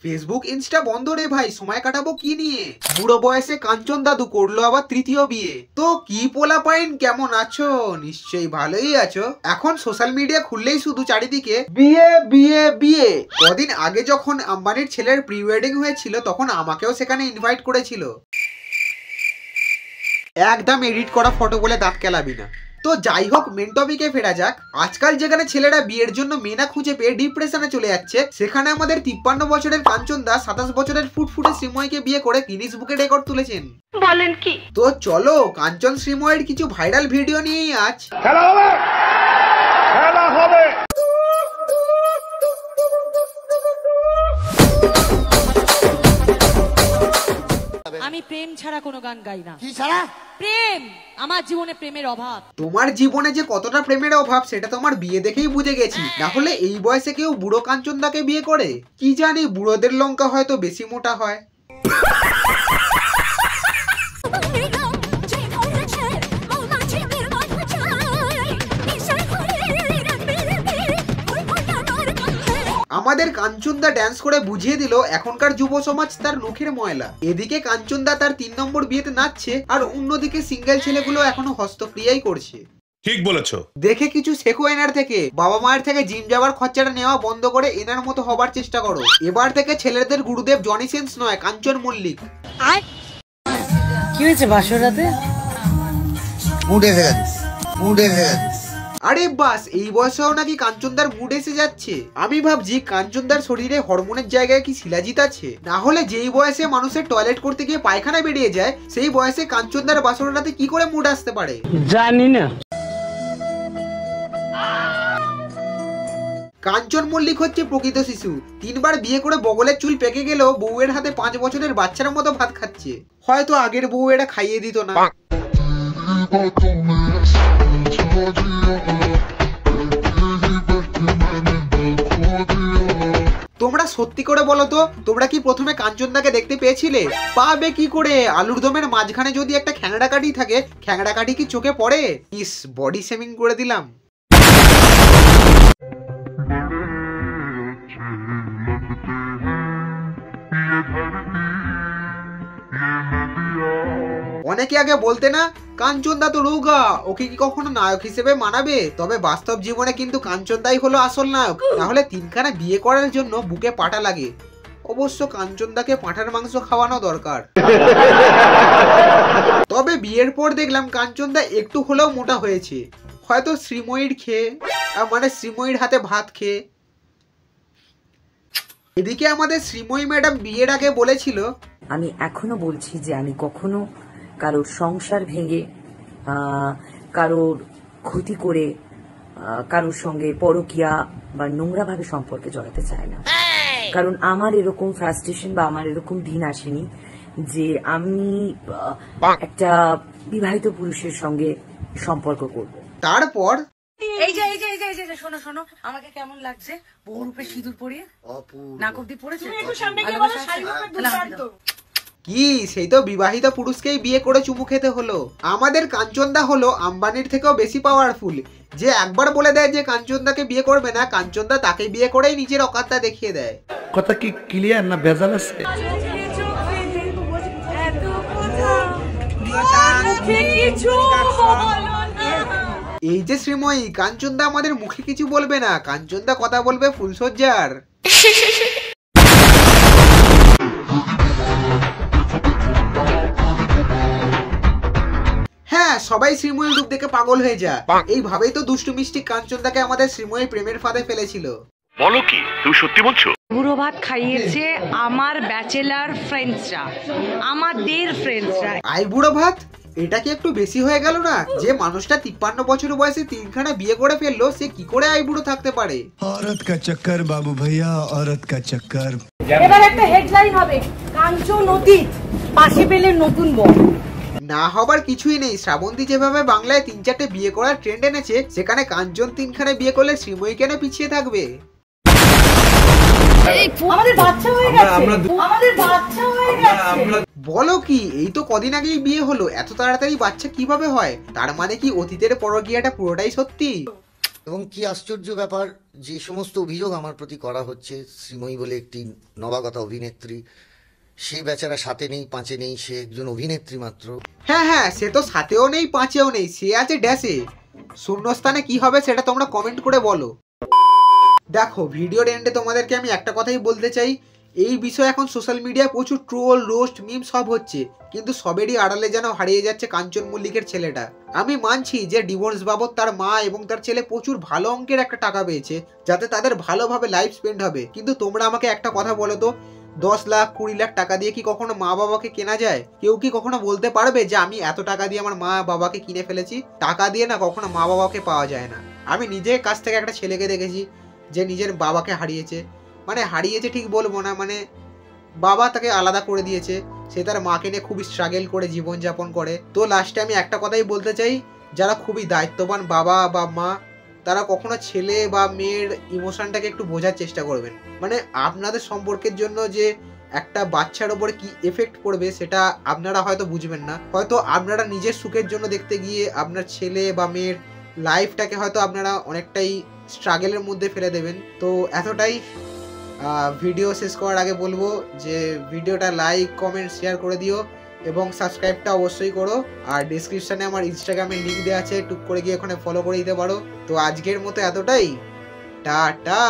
Facebook Insta বন্ধ রে ভাই, সময় কাটাবো কি নিয়ে? বুড়ো বয়সে কাঞ্চন দাদু করলো আবার তৃতীয় বিয়ে। তো কি পোলা পাইন, কেমন আছো? নিশ্চয়ই ভালোই আছো। এখন সোশ্যাল মিডিয়া খুললেই শুধু চারিদিকে বিয়ে বিয়ে বিয়ে। কদিন আগে যখন আম্বানির ছেলের প্রি ওয়েডিং হয়েছিল তখন আমাকেও সেখানে ইনভাইট করেছিল। একদম এডিট করা ফটো বলে দাঁত কেলাবি না। তো যাই হোক, মেন টপিকে ফেরা যাক। আজকাল যেখানে ছেলেরা বিয়ের জন্য মেনা খুঁজে পেয়ে ডিপ্রেশনে চলে যাচ্ছে, সেখানে আমাদের 53 বছরের কাঞ্চন দা 27 বছরের ফুটফুটে শ্রীময়ীকে বিয়ে করে গিনিস বুকে রেকর্ড তুলেছেন। বলেন কি? তো চলো কাঞ্চন শ্রীময়ীর কিছু ভাইরাল ভিডিও নিয়েই আজ খেলা হবে। আমি প্রেম ছাড়া কোনো গান গাই না। কি ছাড়া? প্রেম। আমার জীবনে প্রেমের অভাব। তোমার জীবনে যে কতটা প্রেমের অভাব সেটা তোমার বিয়ে দেখেই বুঝে গেছি। না হলে এই বয়সে কেউ বুড়ো কাঞ্চনদাকে বিয়ে করে? কি জানি, বুড়োদের লঙ্কা হয়তো বেশি মোটা হয়। আমাদের কাঞ্চনদা ড্যান্স করে বুঝিয়ে দিল এখনকার যুব সমাজ তার নখের ময়লা। এদিকে কাঞ্চনদা তার 3 নম্বর বিয়েতে নাচছে, আর অন্যদিকে সিঙ্গেল ছেলেগুলো এখনো হস্তক্রিয়াই করছে। ঠিক বলেছো। দেখে কিছু শেখো এনার থেকে। বাবা মায়ের থেকে জিম যাওয়ার খরচাটা নেওয়া বন্ধ করে এনার মতো হবার চেষ্টা করো। এবার থেকে ছেলেদের গুরুদেব জনি সেন্স নয়, কাঞ্চন মল্লিক। কি হয়েছে বাসরাতে? আরে বাস, এই বয়সেও নাকি কাঞ্চনদার মুড এসে যাচ্ছে। আমি ভাবছি কাঞ্চনদার শরীরে হরমোনের জায়গায় কি শিলাজিৎ আছে? না হলে যেই বয়সে মানুষের টয়লেট করতে গিয়ে পায়খানা বেরিয়ে যায়, সেই বয়সে কাঞ্চনদার বাসরাতে কি করে মুড আসতে পারে জানি না। কাঞ্চন মল্লিক হচ্ছে প্রকৃত শিশু। 3 বার বিয়ে করে বগলের চুল পেকে গেলেও বউয়ের হাতে 5 বছরের বাচ্চার মতো ভাত খাচ্ছে। হয়তো আগের বউ এটা খাইয়ে দিত না। তোমরা সত্যি করে বলো তো, তোমরা কি প্রথমে কাঞ্চনদাকে দেখতে পেয়েছিলে? পাবে কি করে? আলুর দমের মাঝখানে যদি একটা খ্যাংড়া কাঠি থাকে, খ্যাংড়া কাঠি কি চোখে পড়ে? ইস, বডি শেমিং করে দিলাম। অনেকে আগে বলতে না, কাঞ্চনদা তো রোগা, ওকে কি কখনো নায়ক হিসেবে মানাবে? তবে বাস্তব জীবনে কিন্তু কাঞ্চনদাই হলো আসল নায়ক। তাহলে 3খানা বিয়ে করার জন্য বুকে পাটা লাগে। অবশ্য কাঞ্চনদাকে পাঁঠার মাংস খাওয়ানো দরকার। তবে বিয়ের পর দেখলাম কাঞ্চনদা একটু হলেও মোটা হয়েছে। হয়তো শ্রীময়ীর খেয়ে, মানে শ্রীময়ীর হাতে ভাত খেয়ে। এদিকে আমাদের শ্রীময়ী ম্যাডাম বিয়ের আগে বলেছিল, আমি এখনো বলছি যে আমি কখনো কারোর সংসার ভেঙে, কারোর ক্ষতি করে, কারোর সঙ্গে পরকীয়া বা নোংরা ভাবে সম্পর্কে জড়াতে চাই না। কারণ আমার এরকম ফ্রাস্ট্রেশন বা আমার এরকম দিন আসেনি যে আমি একটা বিবাহিত পুরুষের সঙ্গে সম্পর্ক করব। তারপর এই যে শোনো শোনো, আমাকে কেমন লাগছে বহু রূপে সিঁদুর পরিয়ে? নাক অব্দি পড়েছে। কি, সেই তো বিবাহিত পুরুষকেই বিয়ে করে চুমু খেতে হলো। আমাদের কাঞ্চনদা হলো আম্বানির থেকেও বেশি পাওয়ারফুল। যে একবার বলে দেয় যে কাঞ্চনদাকে বিয়ে করবে না, কাঞ্চনদা তাকে বিয়ে করেই নিজের অকাতটা দেখিয়ে দেয়। কথা কি ক্লিয়ার না ভেজাল আছে? এই যে শ্রীময়ী, কাঞ্চনদা আমাদের মুখে কিছু বলবে না, কাঞ্চনদা কথা বলবে ফুলসজ্জার। হ্যাঁ, সবাই শ্রীময়ীর রূপ দেখে পাগল হয়ে যায়। এইভাবেই তো দুষ্টু মিষ্টি কাঞ্চনদাকে আমাদের শ্রীময়ী প্রেমের ফাঁদে ফেলেছিল। বলো কি, তুমি সত্যি বলছো? বুড়ো ভাত খাইয়েছে আমার ব্যাচেলার ফ্রেন্ডসরা, আমাদের ফ্রেন্ডসরা। আই বুড়ো ভাত, এটা কি একটু বেশি হয়ে গেল না? যে মানুষটা 53 বছর বয়সে 3খানা বিয়ে করে ফেললো, সে কি করে আই বুড়ো থাকতে পারে? औरत का चक्कर बाबू भैया, औरत का चक्कर। এবার একটা হেডলাইন হবে, কাঞ্চন অতীত, পাশে পেলে নতুন বউ। না হবার কিছুই নেই। শ্রাবন্তী যেভাবে বাংলায় 3-4টে বিয়ে করার ট্রেন্ড এনেছে, সেখানে কাঞ্চন 3খানা বিয়ে করলে শ্রীময়ী কেন পিছিয়ে থাকবে? আমাদের বাচ্চা হয়ে গেছে। বলো কি, এই তো কদিন আগেই বিয়ে হলো, এত তাড়াতাড়ি বাচ্চা কিভাবে হয়? তার মানে কি অতীতের পরকীয়াটা পুরোটাই সত্যি? এবং কি আশ্চর্য ব্যাপার, যে সমস্ত অভিযোগ আমার প্রতি করা হচ্ছে, শ্রীময়ী বলে একটি নবাগতা অভিনেত্রী, সে বেচারা সাথে নেই পাঁচে নেই, সে একজন অভিনেত্রী মাত্র। হ্যাঁ হ্যাঁ, সে তো সাথেও নেই পাঁচেও নেই, সে আছে ড্যাশে। শূন্যস্থানে কি হবে সেটা তোমরা কমেন্ট করে বলো। দেখো, ভিডিওর এন্ডে তোমাদেরকে আমি একটা কথাই বলতে চাই, এই বিষয়ে এখন সোশ্যাল মিডিয়ায় প্রচুর ট্রোল, রোস্ট, মিম সব হচ্ছে, কিন্তু সবেরই আড়ালে যেন হারিয়ে যাচ্ছে কাঞ্চন মল্লিকের ছেলেটা। আমি মানছি যে ডিভোর্স বাবদ তার মা এবং তার ছেলে প্রচুর ভালো অঙ্কের একটা টাকা পেয়েছে, যাতে তাদের ভালোভাবে লাইফ স্পেন্ড হবে। কিন্তু তোমরা আমাকে একটা কথা বলো তো, 10 লাখ 20 লাখ টাকা দিয়ে কি কখনো মা বাবাকে কেনা যায়? কেউ কি কখনো বলতে পারবে যে আমি এত টাকা দিয়ে আমার মা বাবাকে কিনে ফেলেছি? টাকা দিয়ে না কখনো মা বাবাকে পাওয়া যায় না। আমি নিজের কাছ থেকে একটা ছেলেকে দেখেছি যে নিজের বাবাকে হারিয়েছে, মানে হারিয়েছে ঠিক বলবো না, মানে বাবা তাকে আলাদা করে দিয়েছে, সে তার মাকে নিয়ে খুবই স্ট্রাগল করে জীবনযাপন করে। তো লাস্টে আমি একটা কথাই বলতে চাই, যারা খুবই দায়িত্ববান বাবা বা মা, তারা কখনো ছেলে বা মেয়ের ইমোশনটাকে একটু বোঝার চেষ্টা করবেন। মানে আপনাদের সম্পর্কের জন্য যে একটা বাচ্চার ওপরে কি এফেক্ট পড়বে সেটা আপনারা হয়তো বুঝবেন না। হয়তো আপনারা নিজের সুখের জন্য দেখতে গিয়ে আপনার ছেলে বা মেয়ের লাইফটাকে হয়তো আপনারা অনেকটাই স্ট্রাগলের মধ্যে ফেলে দেবেন। তো এতটাই। ভিডিও শেষ করার আগে বলবো যে ভিডিওটা লাইক, কমেন্ট, শেয়ার করে দিও এবং সাবস্ক্রাইবটা অবশ্যই করো। আর ডিসক্রিপশানে আমার ইনস্টাগ্রামের লিঙ্ক দেওয়া আছে, টুক করে গিয়ে ওখানে ফলো করে দিতে পারো। তো আজকের মতো এতটাই, টাটা।